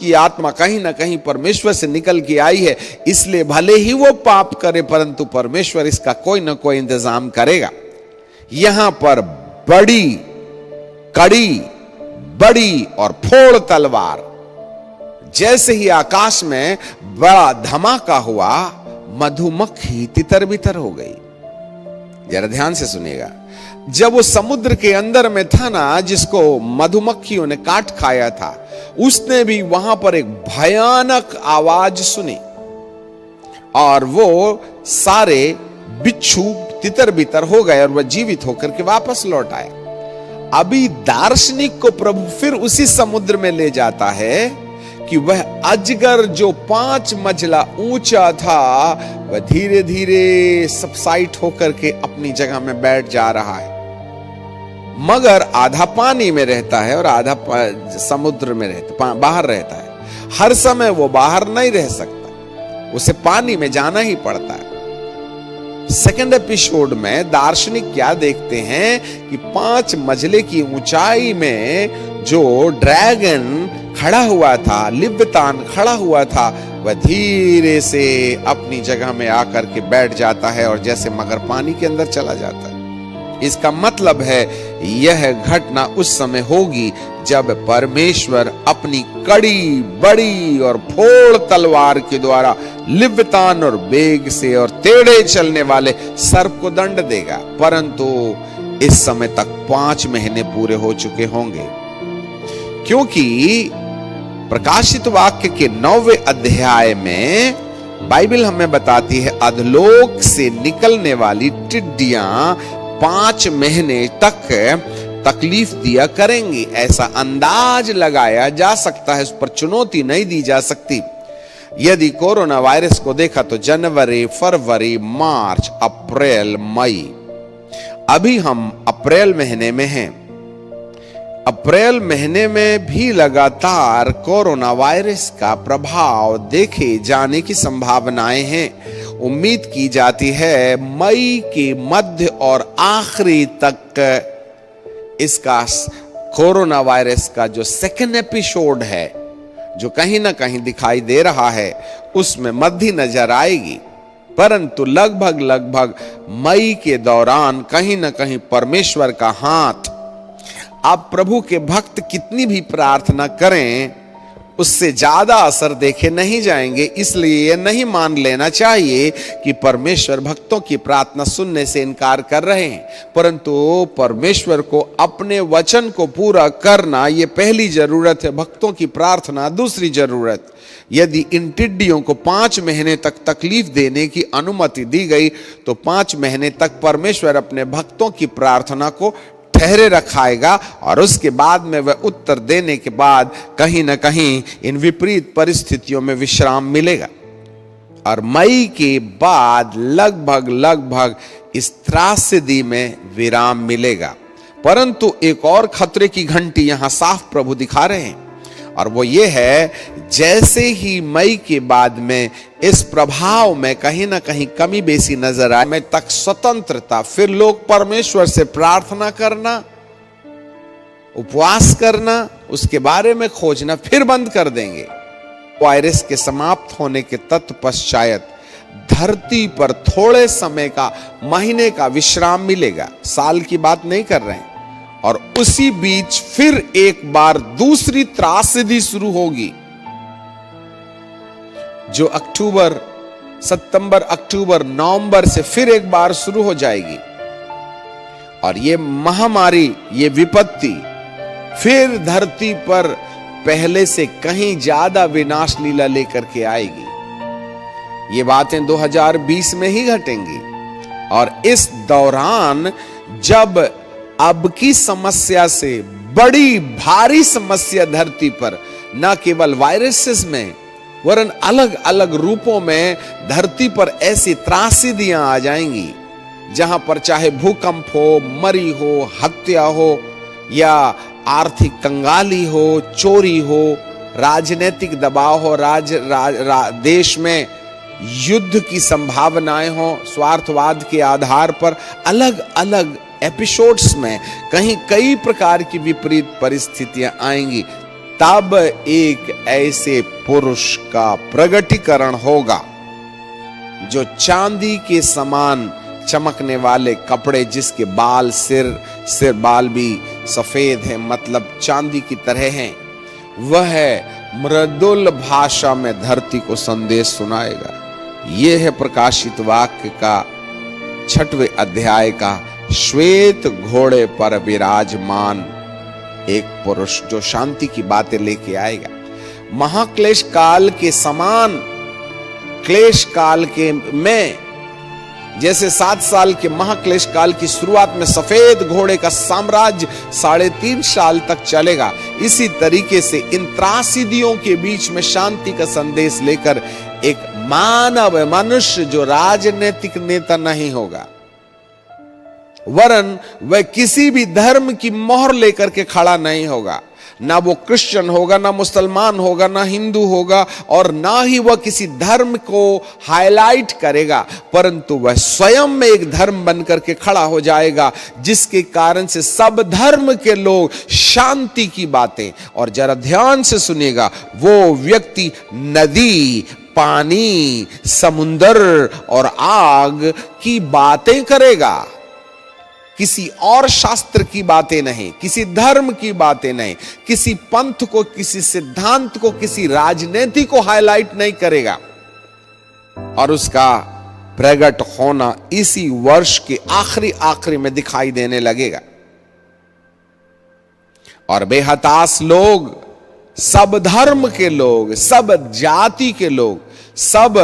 कि आत्मा कहीं ना कहीं परमेश्वर से निकल के आई है, इसलिए भले ही वो पाप करे परंतु परमेश्वर इसका कोई ना कोई इंतजाम करेगा। यहां पर बड़ी कड़ी, बड़ी और फोड़ तलवार, जैसे ही आकाश में बड़ा धमाका हुआ, मधुमक्खी तितर बितर हो गई। जरा ध्यान से सुनिएगा, जब वो समुद्र के अंदर में था ना, जिसको मधुमक्खियों ने काट खाया था, उसने भी वहां पर एक भयानक आवाज सुनी और वो सारे बिच्छू तितर बितर हो गए और वह जीवित होकर के वापस लौट आए। अभी दार्शनिक को प्रभु फिर उसी समुद्र में ले जाता है कि वह अजगर जो 5 मंजिला ऊंचा था, वह धीरे धीरे सबसाइड होकर के अपनी जगह में बैठ जा रहा है, मगर आधा पानी में रहता है और आधा समुद्र में रहता, बाहर रहता है। हर समय वो बाहर नहीं रह सकता, उसे पानी में जाना ही पड़ता है। सेकंड एपिसोड में दार्शनिक क्या देखते हैं कि 5 मंजिले की ऊंचाई में जो ड्रैगन खड़ा हुआ था, लिव्यतान खड़ा हुआ था, वह धीरे से अपनी जगह में आकर के बैठ जाता है और जैसे मगर पानी के अंदर चला जाता है। इसका मतलब है यह घटना उस समय होगी जब परमेश्वर अपनी कड़ी, बड़ी और फोड़ तलवार के द्वारा लिव्यतान और बेग से और टेढ़े चलने वाले सर्प को दंड देगा। परंतु इस समय तक 5 महीने पूरे हो चुके होंगे, क्योंकि प्रकाशित वाक्य के 9वें अध्याय में बाइबल हमें बताती है अधलोक से निकलने वाली टिड्डियां 5 महीने तक तकलीफ दिया करेंगी। ऐसा अंदाज लगाया जा सकता है, उस पर चुनौती नहीं दी जा सकती। यदि कोरोना वायरस को देखा तो जनवरी, फरवरी, मार्च, अप्रैल, मई, अभी हम अप्रैल महीने में हैं। अप्रैल महीने में भी लगातार कोरोना वायरस का प्रभाव देखे जाने की संभावनाएं हैं। उम्मीद की जाती है मई के मध्य और आखिरी तक इसका कोरोना वायरस का जो सेकेंड एपिसोड है, जो कहीं ना कहीं दिखाई दे रहा है, उसमें मध्य नजर आएगी। परंतु लगभग मई के दौरान कहीं ना कहीं परमेश्वर का हाथ, आप प्रभु के भक्त कितनी भी प्रार्थना करें उससे ज्यादा असर देखे नहीं जाएंगे। इसलिए यह नहीं मान लेना चाहिए कि परमेश्वर भक्तों की प्रार्थना सुनने से इनकार कर रहे हैं, परंतु परमेश्वर को अपने वचन को पूरा करना यह पहली जरूरत है, भक्तों की प्रार्थना दूसरी जरूरत। यदि इन टिड्डियों को 5 महीने तक तकलीफ देने की अनुमति दी गई तो 5 महीने तक परमेश्वर अपने भक्तों की प्रार्थना को ठहरे रखाएगा और उसके बाद में वह उत्तर देने के बाद कहीं ना कहीं इन विपरीत परिस्थितियों में विश्राम मिलेगा। और मई के बाद लगभग इस त्रासदी में विराम मिलेगा। परंतु एक और खतरे की घंटी यहां साफ प्रभु दिखा रहे हैं, और वो ये है, जैसे ही मई के बाद में इस प्रभाव में कहीं ना कहीं कमी बेसी नजर आए, में तक स्वतंत्रता, फिर लोग परमेश्वर से प्रार्थना करना, उपवास करना, उसके बारे में खोजना फिर बंद कर देंगे। वायरस के समाप्त होने के तत्पश्चात धरती पर थोड़े समय का, महीने का विश्राम मिलेगा, साल की बात नहीं कर रहे हैं। और उसी बीच फिर एक बार दूसरी त्रासदी शुरू होगी, जो अक्टूबर, सितंबर, अक्टूबर, नवंबर से फिर एक बार शुरू हो जाएगी। और ये महामारी, ये विपत्ति फिर धरती पर पहले से कहीं ज्यादा विनाश लीला लेकर के आएगी। ये बातें 2020 में ही घटेंगी। और इस दौरान जब अब की समस्या से बड़ी भारी समस्या धरती पर न केवल वायरसेस में वरन अलग अलग रूपों में धरती पर ऐसी त्रासदियां आ जाएंगी, जहां पर चाहे भूकंप हो, मरी हो, हत्या हो, या आर्थिक कंगाली हो, चोरी हो, राजनीतिक दबाव हो, देश में युद्ध की संभावनाएं हो, स्वार्थवाद के आधार पर अलग अलग एपिसोड्स में कहीं कई प्रकार की विपरीत परिस्थितियां आएंगी। तब एक ऐसे पुरुष का प्रगटीकरण होगा जो चांदी के समान चमकने वाले कपड़े, जिसके बाल सिर बाल भी सफेद हैं, मतलब चांदी की तरह हैं, वह मृदुल भाषा में धरती को संदेश सुनाएगा। यह है प्रकाशित वाक्य का 6वें अध्याय का श्वेत घोड़े पर विराजमान एक पुरुष जो शांति की बातें लेके आएगा। महाक्लेश काल के समान क्लेश काल के में जैसे 7 साल के महाक्लेश काल की शुरुआत में सफेद घोड़े का साम्राज्य 3.5 साल तक चलेगा, इसी तरीके से इन त्रासदियों के बीच में शांति का संदेश लेकर एक मानव मनुष्य जो राजनीतिक नेता नहीं होगा, वरन वह किसी भी धर्म की मोहर लेकर के खड़ा नहीं होगा, ना वो क्रिश्चियन होगा, ना मुसलमान होगा, ना हिंदू होगा, और ना ही वह किसी धर्म को हाईलाइट करेगा, परंतु वह स्वयं में एक धर्म बनकर के खड़ा हो जाएगा, जिसके कारण से सब धर्म के लोग शांति की बातें, और जरा ध्यान से सुनिएगा, वो व्यक्ति नदी, पानी, समुंदर और आग की बातें करेगा, किसी और शास्त्र की बातें नहीं, किसी धर्म की बातें नहीं, किसी पंथ को, किसी सिद्धांत को, किसी राजनीति को हाईलाइट नहीं करेगा, और उसका प्रकट होना इसी वर्ष के आखिरी में दिखाई देने लगेगा। और बेहताश लोग, सब धर्म के लोग, सब जाति के लोग, सब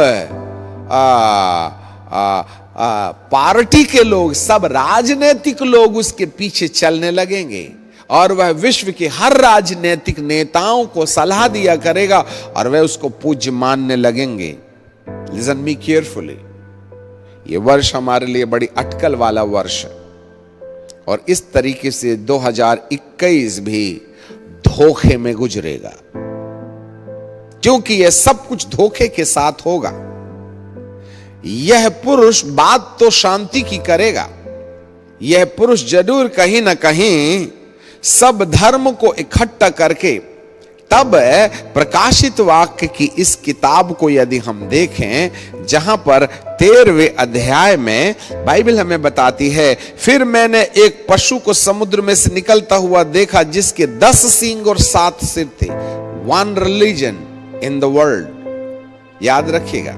पार्टी के लोग, सब राजनीतिक लोग उसके पीछे चलने लगेंगे, और वह विश्व के हर राजनीतिक नेताओं को सलाह दिया करेगा, और वह उसको पूज्य मानने लगेंगे। लिसन मी केयरफुली, ये वर्ष हमारे लिए बड़ी अटकल वाला वर्ष है, और इस तरीके से 2021 भी धोखे में गुजरेगा, क्योंकि यह सब कुछ धोखे के साथ होगा। यह पुरुष बात तो शांति की करेगा, यह पुरुष जरूर कहीं ना कहीं सब धर्म को इकट्ठा करके, तब प्रकाशित वाक्य की इस किताब को यदि हम देखें, जहां पर 13वें अध्याय में बाइबल हमें बताती है, फिर मैंने एक पशु को समुद्र में से निकलता हुआ देखा, जिसके 10 सींग और 7 सिर थे। 1 रिलीजन इन द वर्ल्ड, याद रखिएगा,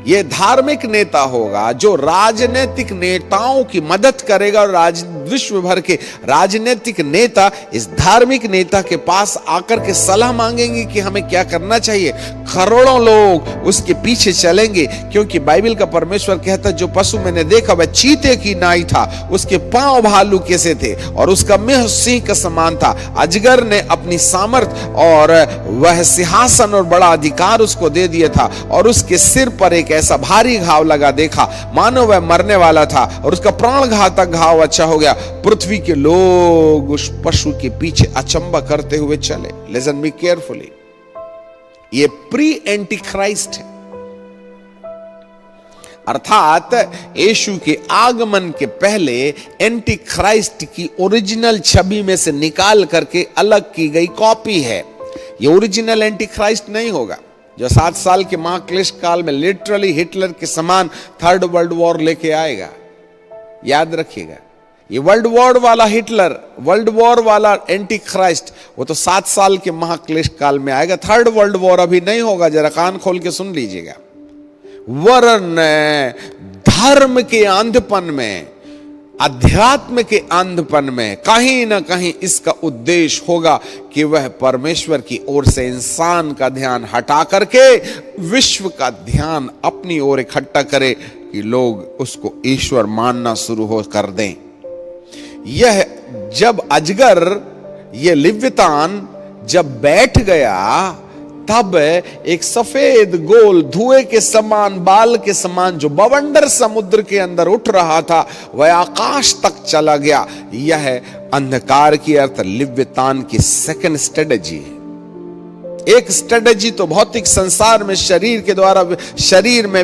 यह धार्मिक नेता होगा जो राजनीतिक नेताओं की मदद करेगा, और विश्व भर के राजनीतिक नेता इस धार्मिक नेता के पास आकर के सलाह मांगेंगे कि हमें क्या करना चाहिए। करोड़ों लोग उसके पीछे चलेंगे, क्योंकि बाइबल का परमेश्वर कहता है, जो पशु मैंने देखा वह चीते की नाई था, उसके पांव भालू कैसे थे, और उसका मुंह सिंह का समान था। अजगर ने अपनी सामर्थ और वह सिंहासन और बड़ा अधिकार उसको दे दिया था, और उसके सिर पर एक ऐसा भारी घाव लगा देखा, मानो वह मरने वाला था, और उसका प्राण घातक घाव अच्छा हो गया। पृथ्वी के लोग उस पशु के पीछे अचंबा करते हुए चले। लिसन मी केयरफुली, ये प्री एंटी क्राइस्ट है, अर्थात यीशु के आगमन के पहले एंटी क्राइस्ट की ओरिजिनल छवि में से निकाल करके अलग की गई कॉपी है। ये ओरिजिनल एंटी क्राइस्ट नहीं होगा, जो 7 साल के महाक्लेश काल में लिटरली हिटलर के समान 3rd वर्ल्ड वॉर लेके आएगा। याद रखिएगा, ये वर्ल्ड वॉर वाला हिटलर, वर्ल्ड वॉर वाला एंटी क्राइस्ट, वो तो 7 साल के महाक्लेश काल में आएगा। 3rd वर्ल्ड वॉर अभी नहीं होगा, जरा कान खोल के सुन लीजिएगा। वरन धर्म के अंधपन में, अध्यात्म के अंधपन में कहीं ना कहीं इसका उद्देश्य होगा कि वह परमेश्वर की ओर से इंसान का ध्यान हटा करके विश्व का ध्यान अपनी ओर इकट्ठा करे, कि लोग उसको ईश्वर मानना शुरू हो कर दें। यह जब अजगर, यह लिव्यतान जब बैठ गया, तब एक सफेद गोल धुएं के समान, बाल के समान जो बवंडर समुद्र के अंदर उठ रहा था, वह आकाश तक चला गया। यह अंधकार की अर्थ लिव्यतान की सेकंड स्ट्रेटजी है। एक स्ट्रेटजी तो भौतिक संसार में शरीर के द्वारा शरीर में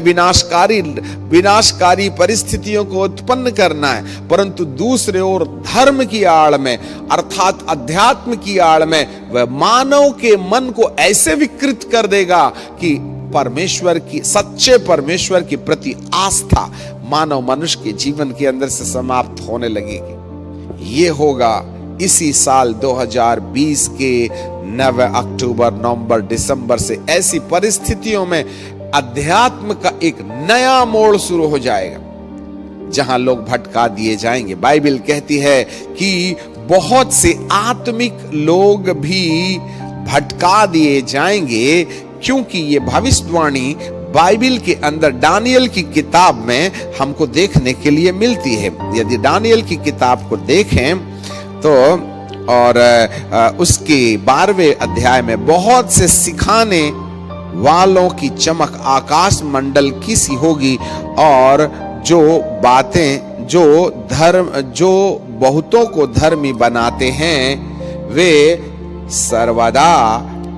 विनाशकारी परिस्थितियों को उत्पन्न करना है, परंतु दूसरे ओर धर्म की आड़ में अर्थात अध्यात्म की आड़ में वह मानव के मन को ऐसे विकृत कर देगा कि परमेश्वर की, सच्चे परमेश्वर के प्रति आस्था मानव मनुष्य के जीवन के अंदर से समाप्त होने लगेगी। ये होगा इसी साल 2020 के 9 अक्टूबर, नवंबर, दिसंबर से ऐसी परिस्थितियों में अध्यात्म का एक नया मोड़ शुरू हो जाएगा जहां लोग भटका दिए जाएंगे। बाइबल कहती है कि बहुत से आत्मिक लोग भी भटका दिए जाएंगे, क्योंकि ये भविष्यवाणी बाइबल के अंदर दानियल की किताब में हमको देखने के लिए मिलती है। यदि दानियल की किताब को देखें तो और उसके 12वें अध्याय में बहुत से सिखाने वालों की चमक आकाश मंडल की सी होगी, और जो बातें जो बहुतों को धर्मी बनाते हैं वे सर्वदा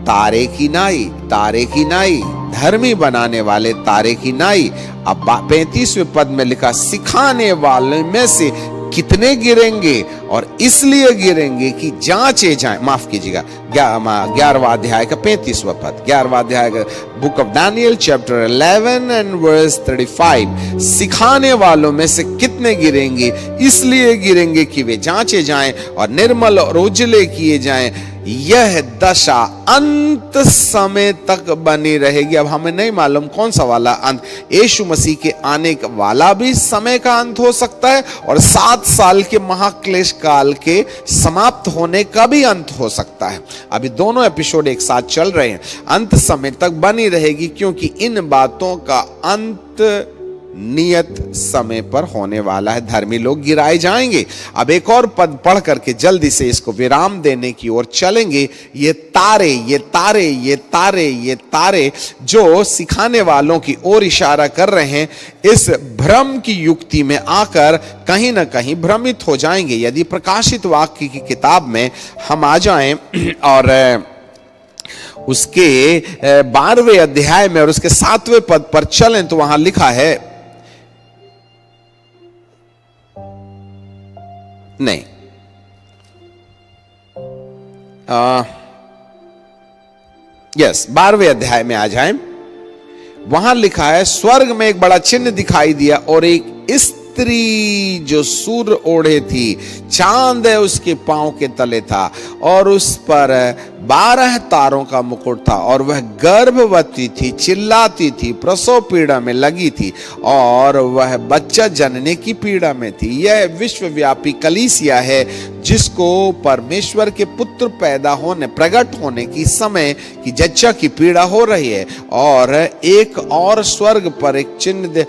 तारे की नाई धर्मी बनाने वाले तारे की नाई। अब 35वें पद में लिखा, सिखाने वाले में से कितने गिरेंगे, और इसलिए गिरेंगे कि जांचे जाएं। माफ कीजिएगा, 11वां अध्याय का 35वां पद, 11वां अध्याय का book of Daniel chapter 11 and verse 35। सिखाने वालों में से कितने गिरेंगे, इसलिए गिरेंगे कि वे जांचे जाएं और निर्मल और उजले किए जाएं। यह दशा अंत समय तक बनी रहेगी। अब हमें नहीं मालूम कौन सा वाला अंत, यीशु मसीह के आने वाला भी समय का अंत हो सकता है, और 7 साल के महाक्लेश काल के समाप्त होने का भी अंत हो सकता है। अभी दोनों एपिसोड एक साथ चल रहे हैं। अंत समय तक बनी रहेगी, क्योंकि इन बातों का अंत नियत समय पर होने वाला है। धर्मी लोग गिराए जाएंगे। अब एक और पद पढ़ करके जल्दी से इसको विराम देने की ओर चलेंगे। ये तारे जो सिखाने वालों की ओर इशारा कर रहे हैं, इस भ्रम की युक्ति में आकर कहीं ना कहीं भ्रमित हो जाएंगे। यदि प्रकाशित वाक्य की किताब में हम आ जाएं और उसके 12वें अध्याय में और उसके 7वें पद पर चलें, तो वहां लिखा है, नहीं, यस 12वें अध्याय में आ जाएं। वहां लिखा है, स्वर्ग में एक बड़ा चिन्ह दिखाई दिया, और एक स्त्री जो सूर्य ओढ़े थी, चांद उसके पांव के तले था, और उस पर 12 तारों का मुकुट था, और वह गर्भवती थी, चिल्लाती थी, प्रसव पीड़ा में लगी थी, और वह बच्चा जनने की पीड़ा में थी। यह विश्वव्यापी कलीसिया है, जिसको परमेश्वर के पुत्र प्रकट होने की समय की जच्चा की पीड़ा हो रही है। और एक और स्वर्ग पर एक चिन्ह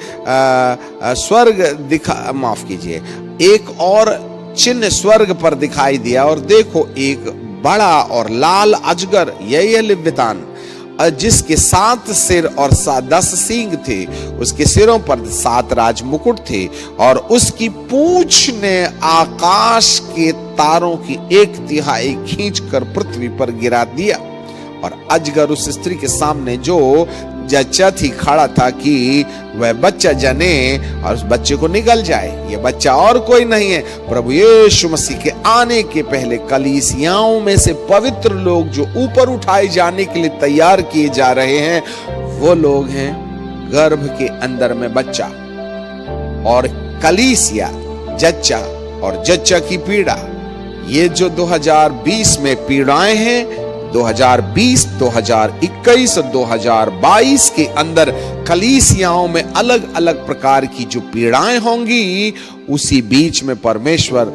एक और चिन्ह स्वर्ग पर दिखाई दिया, और देखो एक बड़ा और लाल अजगर, यही लिव्यतान, जिसके 7 सिर और 10 सींग थे। उसके सिरों पर 7 राज मुकुट थे, और उसकी पूंछ ने आकाश के तारों की 1/3 खींचकर पृथ्वी पर गिरा दिया। और अजगर उस स्त्री के सामने जो जच्चा थी खड़ा था कि वह बच्चा जने और उस बच्चे को निगल जाए। यह बच्चा और कोई नहीं है, प्रभु यीशु मसीह के आने के पहले कलीसियाओं में से पवित्र लोग जो ऊपर उठाए जाने के लिए तैयार किए जा रहे हैं, वो लोग हैं गर्भ के अंदर में बच्चा, और कलीसिया जच्चा और जच्चा की पीड़ा। ये जो 2020 में पीड़ाएं हैं, 2020, 2021 और 2022 के अंदर कलीसियाओं में अलग अलग प्रकार की जो पीड़ाएं होंगी, उसी बीच में परमेश्वर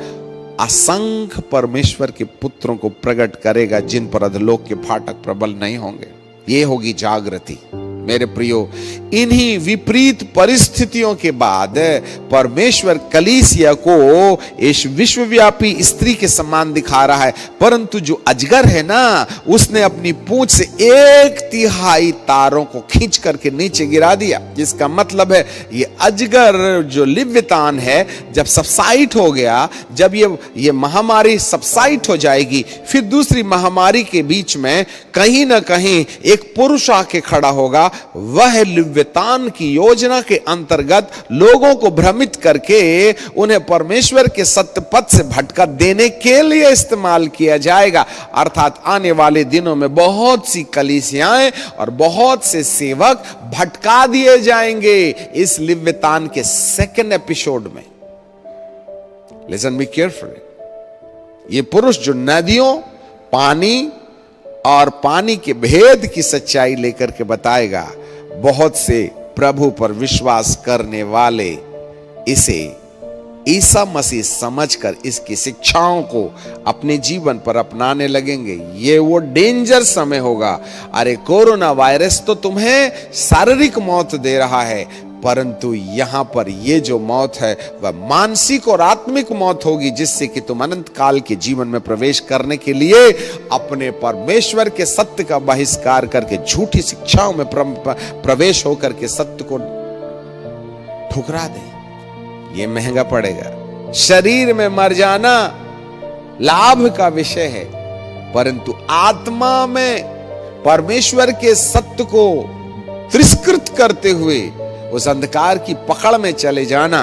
असंख्य परमेश्वर के पुत्रों को प्रकट करेगा, जिन पर अधोलोक के फाटक प्रबल नहीं होंगे। ये होगी जागृति। मेरे प्रियो, इन्हीं विपरीत परिस्थितियों के बाद परमेश्वर कलीसिया को इस विश्वव्यापी स्त्री के समान दिखा रहा है। परंतु जो अजगर है ना, उसने अपनी पूंछ से 1/3 तारों को खींच करके नीचे गिरा दिया। जिसका मतलब है ये अजगर जो लिव्यतान है, जब सबसाइड हो गया, जब ये महामारी सबसाइड हो जाएगी, फिर दूसरी महामारी के बीच में कहीं ना कहीं एक पुरुष आके खड़ा होगा। वह लिव्यतान की योजना के अंतर्गत लोगों को भ्रमित करके उन्हें परमेश्वर के सत्य पथ से भटका देने के लिए इस्तेमाल किया जाएगा। अर्थात आने वाले दिनों में बहुत सी कलीसियाएं और बहुत से सेवक भटका दिए जाएंगे इस लिव्यतान के सेकंड एपिसोड में। Listen be carefully. ये पुरुष जो नदियों, पानी और पानी के भेद की सच्चाई लेकर के बताएगा, बहुत से प्रभु पर विश्वास करने वाले इसे ईसा मसीह समझकर इसकी शिक्षाओं को अपने जीवन पर अपनाने लगेंगे। ये वो डेंजर समय होगा। अरे कोरोना वायरस तो तुम्हें शारीरिक मौत दे रहा है, परंतु यहां पर ये जो मौत है वह मानसिक और आत्मिक मौत होगी, जिससे कि तुम अनंत काल के जीवन में प्रवेश करने के लिए अपने परमेश्वर के सत्य का बहिष्कार करके झूठी शिक्षाओं में प्रवेश होकर के सत्य को ठुकरा दे। ये महंगा पड़ेगा। शरीर में मर जाना लाभ का विषय है, परंतु आत्मा में परमेश्वर के सत्य को तिरस्कृत करते हुए उस अंधकार की पकड़ में चले जाना,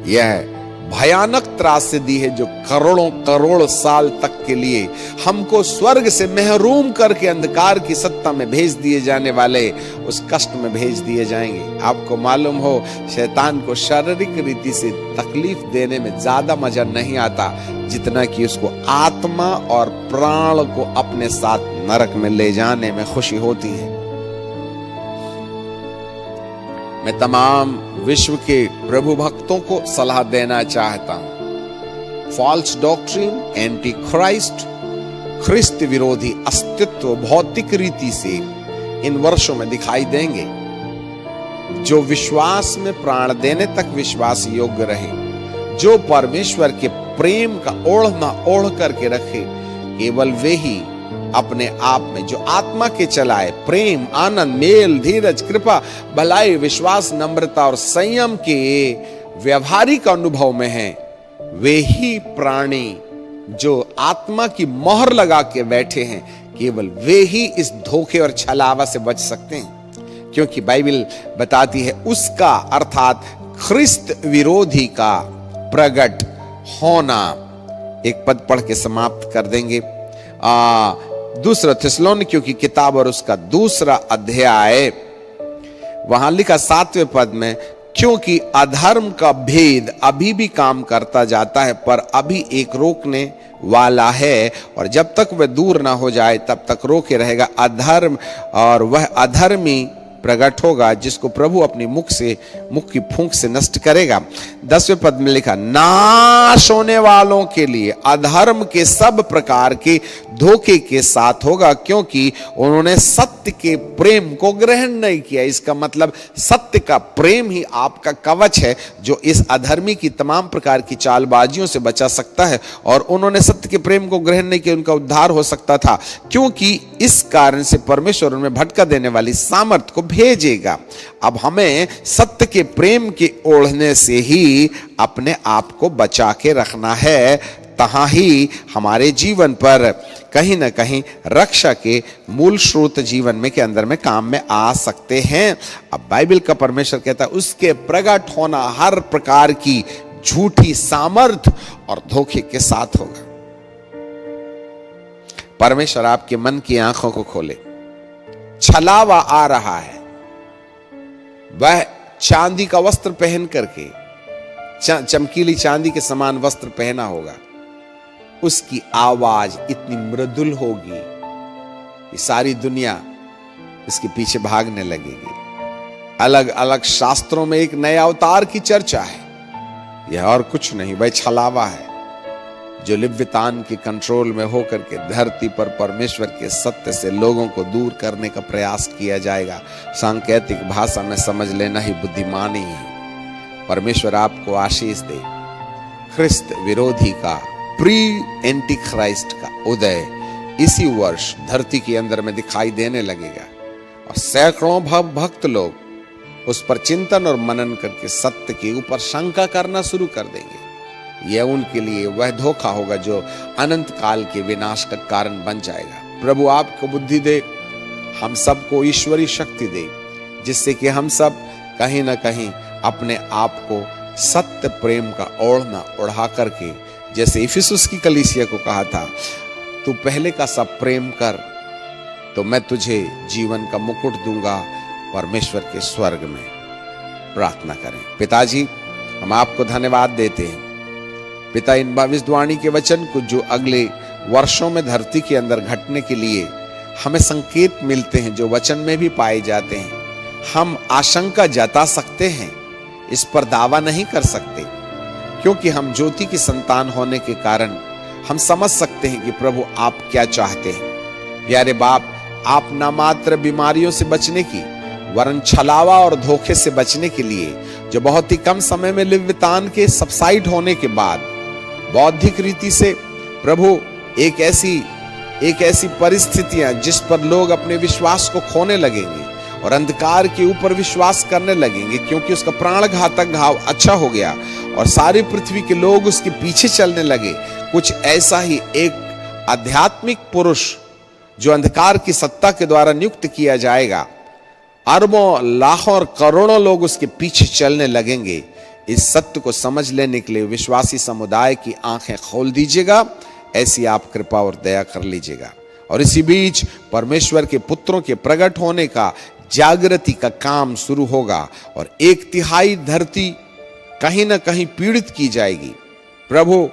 यह भयानक त्रासदी है जो करोड़ों करोड़ साल तक के लिए हमको स्वर्ग से महरूम करके अंधकार की सत्ता में भेज दिए जाने वाले उस कष्ट में भेज दिए जाएंगे। आपको मालूम हो, शैतान को शारीरिक रीति से तकलीफ देने में ज्यादा मजा नहीं आता जितना कि उसको आत्मा और प्राण को अपने साथ नरक में ले जाने में खुशी होती है। मैं तमाम विश्व के प्रभु भक्तों को सलाह देना चाहता हूं। फॉल्स डॉक्ट्रिन, एंटी क्राइस्ट, ख्रिस्त विरोधी अस्तित्व भौतिक रीति से इन वर्षों में दिखाई देंगे। जो विश्वास में प्राण देने तक विश्वास योग्य रहे, जो परमेश्वर के प्रेम का ओढ़ना ओढ़ करके रखे, केवल वे ही अपने आप में जो आत्मा के चलाए प्रेम, आनंद, मेल, धीरज, कृपा, भलाई, विश्वास, नम्रता और संयम के व्यवहारिक अनुभव में हैं, वे ही प्राणी जो आत्मा की मोहर लगा के बैठे हैं, केवल वे ही इस धोखे और छलावा से बच सकते हैं। क्योंकि बाइबल बताती है उसका अर्थात ख्रिस्त विरोधी का प्रकट होना। एक पद पढ़ के समाप्त कर देंगे। दूसरा थिस्सलुनीकियों की किताब और उसका 2 अध्याय, वहां लिखा 7वें पद में, क्योंकि अधर्म का भेद अभी भी काम करता जाता है, पर अभी एक रोकने वाला है, और जब तक वह दूर ना हो जाए तब तक रोके रहेगा अधर्म, और वह अधर्मी प्रकट होगा जिसको प्रभु अपनी मुख की फूंक से नष्ट करेगा। 10वें पद में लिखा, नाश होने वालों के लिए अधर्म के सब प्रकार के धोखे के साथ होगा, क्योंकि उन्होंने सत्य के प्रेम को ग्रहण नहीं किया। इसका मतलब सत्य का प्रेम ही आपका कवच है जो इस अधर्मी की तमाम प्रकार की चालबाजियों से बचा सकता है, और उन्होंने सत्य के प्रेम को ग्रहण नहीं किया, उनका उद्धार हो सकता था, क्योंकि इस कारण से परमेश्वर उनमें भटका देने वाली सामर्थ को भेजेगा। अब हमें सत्य के प्रेम के ओढ़ने से ही अपने आप को बचा के रखना है, तहां ही हमारे जीवन पर कहीं ना कहीं रक्षा के मूल स्रोत जीवन में के अंदर में काम में आ सकते हैं। अब बाइबल का परमेश्वर कहता है उसके प्रकट होना हर प्रकार की झूठी सामर्थ और धोखे के साथ होगा। परमेश्वर आपके मन की आंखों को खोले। छलावा आ रहा है, वह चांदी का वस्त्र पहन करके, चमकीली चांदी के समान वस्त्र पहना होगा, उसकी आवाज इतनी मृदुल होगी कि सारी दुनिया इसके पीछे भागने लगेगी। अलग अलग शास्त्रों में एक नए अवतार की चर्चा है, यह और कुछ नहीं, वह छलावा है जो लिव्यतान के कंट्रोल में होकर के धरती पर परमेश्वर के सत्य से लोगों को दूर करने का प्रयास किया जाएगा। सांकेतिक भाषा में समझ लेना ही बुद्धिमानी है। परमेश्वर आपको आशीष दे। ख्रिस्त विरोधी का, प्री एंटी क्राइस्ट का उदय इसी वर्ष धरती के अंदर में दिखाई देने लगेगा और सैकड़ों भक्त लोग उस पर चिंतन और मनन करके सत्य के ऊपर शंका करना शुरू कर देंगे। यह उनके लिए वह धोखा होगा जो अनंत काल के विनाश का कारण बन जाएगा। प्रभु आपको बुद्धि दे, हम सबको ईश्वरीय शक्ति दे, जिससे कि हम सब कहीं ना कहीं अपने आप को सत्य प्रेम का ओढ़ना ओढ़ा करके, जैसे इफिसुस की कलीसिया को कहा था, तू पहले का सब प्रेम कर तो मैं तुझे जीवन का मुकुट दूंगा परमेश्वर के स्वर्ग में। प्रार्थना करें। पिताजी, हम आपको धन्यवाद देते हैं पिता, इन भविष्यवाणी के वचन को जो अगले वर्षों में धरती के अंदर घटने के लिए हमें संकेत मिलते हैं, जो वचन में भी पाए जाते हैं, हम आशंका जता सकते हैं, इस पर दावा नहीं कर सकते, क्योंकि हम ज्योति की संतान होने के कारण हम समझ सकते हैं कि प्रभु आप क्या चाहते हैं। प्यारे बाप, आप न मात्र बीमारियों से बचने की, वरन छलावा और धोखे से बचने के लिए, जो बहुत ही कम समय में लिव्यतान के सबसाइड होने के बाद बौद्धिक रीति से प्रभु एक ऐसी परिस्थितियां जिस पर लोग अपने विश्वास को खोने लगेंगे और अंधकार के ऊपर विश्वास करने लगेंगे, क्योंकि उसका प्राण घातक घाव अच्छा हो गया और सारी पृथ्वी के लोग उसके पीछे चलने लगे। कुछ ऐसा ही एक आध्यात्मिक पुरुष जो अंधकार की सत्ता के द्वारा नियुक्त किया जाएगा, अरबों लाखों और करोड़ों लोग उसके पीछे चलने लगेंगे। इस सत्य को समझ लेने के लिए विश्वासी समुदाय की आंखें खोल दीजिएगा, ऐसी आप कृपा और दया कर लीजिएगा। और इसी बीच परमेश्वर के पुत्रों के प्रकट होने का, जागृति का काम शुरू होगा और 1/3 धरती कहीं ना कहीं पीड़ित की जाएगी। प्रभु,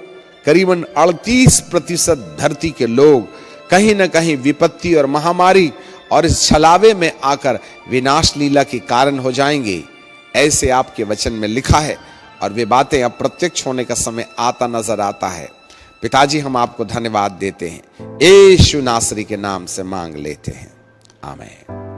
करीबन 38% धरती के लोग कहीं ना कहीं विपत्ति और महामारी और इस छलावे में आकर विनाश लीला के कारण हो जाएंगे, ऐसे आपके वचन में लिखा है और वे बातें अब प्रत्यक्ष होने का समय आता नजर आता है। पिताजी, हम आपको धन्यवाद देते हैं, यीशु नासरी के नाम से मांग लेते हैं, आमीन।